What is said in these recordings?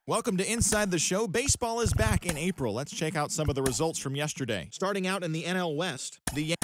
Welcome to Inside the Show. Baseball is back in April. Let's check out some of the results from yesterday. Starting out in the NL West, the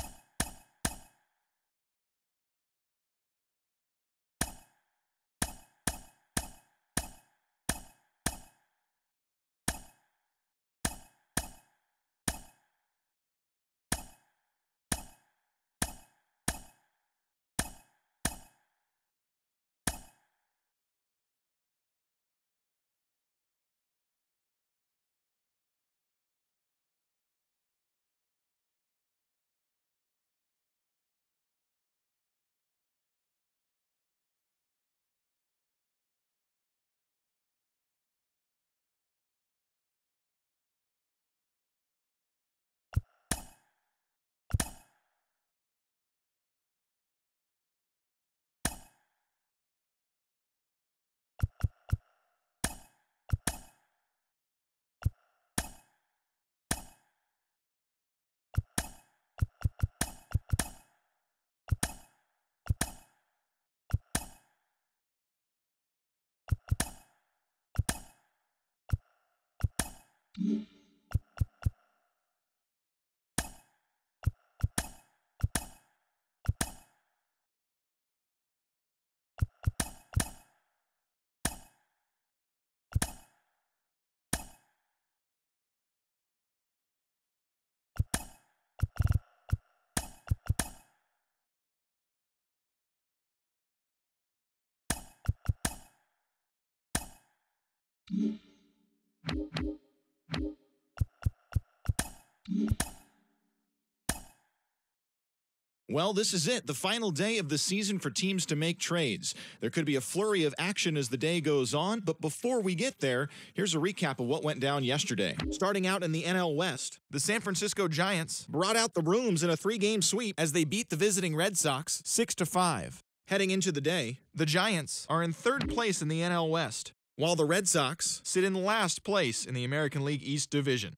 Well, this is it, the final day of the season for teams to make trades. There could be a flurry of action as the day goes on, but before we get there, here's a recap of what went down yesterday. Starting out in the NL West, the San Francisco Giants brought out the rooms in a 3-game sweep as they beat the visiting Red Sox 6-5. Heading into the day, the Giants are in 3rd place in the NL West, while the Red Sox sit in last place in the American League East Division.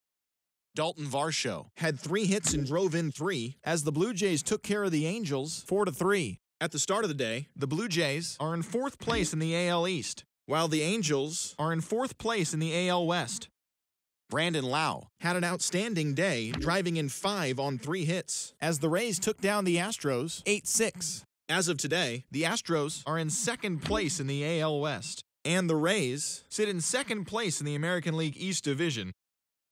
Dalton Varsho had 3 hits and drove in 3 as the Blue Jays took care of the Angels 4-3. At the start of the day, the Blue Jays are in 4th place in the AL East, while the Angels are in 4th place in the AL West. Brandon Lau had an outstanding day, driving in 5 on 3 hits as the Rays took down the Astros 8-6. As of today, the Astros are in 2nd place in the AL West, and the Rays sit in 2nd place in the American League East Division.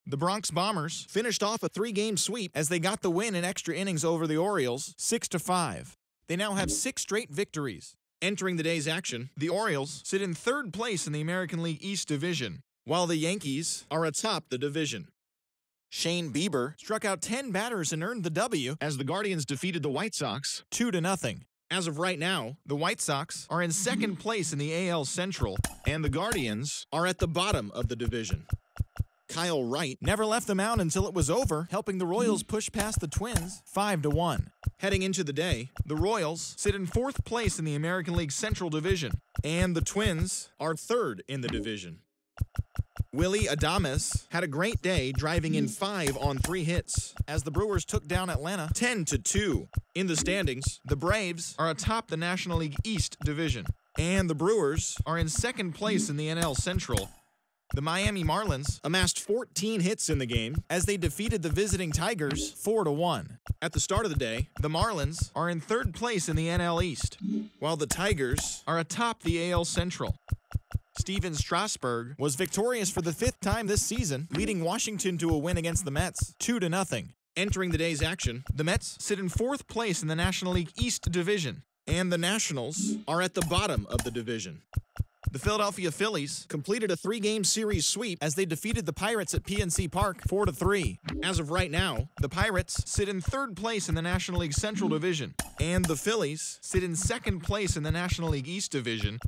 The Bronx Bombers finished off a 3-game sweep as they got the win in extra innings over the Orioles 6-5. They now have 6 straight victories. Entering the day's action, the Orioles sit in 3rd place in the American League East Division, while the Yankees are atop the division. Shane Bieber struck out 10 batters and earned the W as the Guardians defeated the White Sox 2-0. As of right now, the White Sox are in 2nd place in the AL Central, and the Guardians are at the bottom of the division. Kyle Wright never left the mound until it was over, helping the Royals push past the Twins 5-1. Heading into the day, the Royals sit in 4th place in the American League Central Division, and the Twins are 3rd in the division. Willie Adames had a great day, driving in 5 on 3 hits as the Brewers took down Atlanta 10-2. In the standings, the Braves are atop the National League East Division, and the Brewers are in 2nd place in the NL Central. The Miami Marlins amassed 14 hits in the game as they defeated the visiting Tigers 4-1. At the start of the day, the Marlins are in 3rd place in the NL East, while the Tigers are atop the AL Central. Steven Strasburg was victorious for the 5th time this season, leading Washington to a win against the Mets 2-0. Entering the day's action, the Mets sit in 4th place in the National League East Division, and the Nationals are at the bottom of the division. The Philadelphia Phillies completed a 3-game series sweep as they defeated the Pirates at PNC Park 4-3. As of right now, the Pirates sit in 3rd place in the National League Central Division, and the Phillies sit in 2nd place in the National League East Division.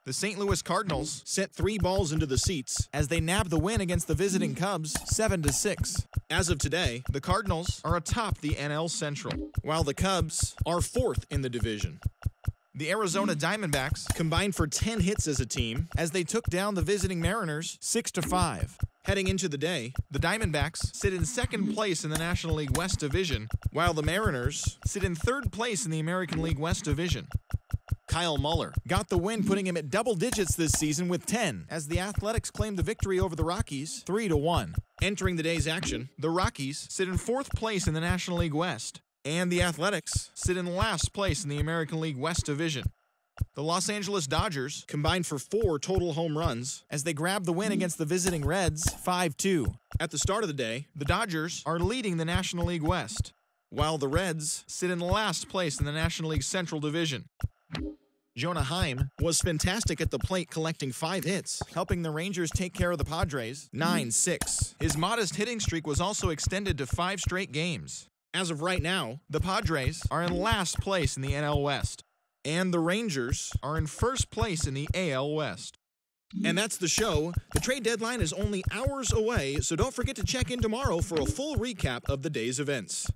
The St. Louis Cardinals sent 3 balls into the seats as they nabbed the win against the visiting Cubs 7-6. As of today, the Cardinals are atop the NL Central, while the Cubs are 4th in the division. The Arizona Diamondbacks combined for 10 hits as a team as they took down the visiting Mariners 6-5. Heading into the day, the Diamondbacks sit in second place in the National League West Division, while the Mariners sit in third place in the American League West Division. Kyle Muller got the win, putting him at double digits this season with 10, as the Athletics claimed the victory over the Rockies 3-1. Entering the day's action, the Rockies sit in fourth place in the National League West, and the Athletics sit in last place in the American League West Division. The Los Angeles Dodgers combined for 4 total home runs as they grabbed the win against the visiting Reds 5-2. At the start of the day, the Dodgers are leading the National League West, while the Reds sit in last place in the National League Central Division. Jonah Heim was fantastic at the plate, collecting 5 hits, helping the Rangers take care of the Padres 9-6. His modest hitting streak was also extended to 5 straight games. As of right now, the Padres are in last place in the NL West, and the Rangers are in first place in the AL West. And that's the show. The trade deadline is only hours away, so don't forget to check in tomorrow for a full recap of the day's events.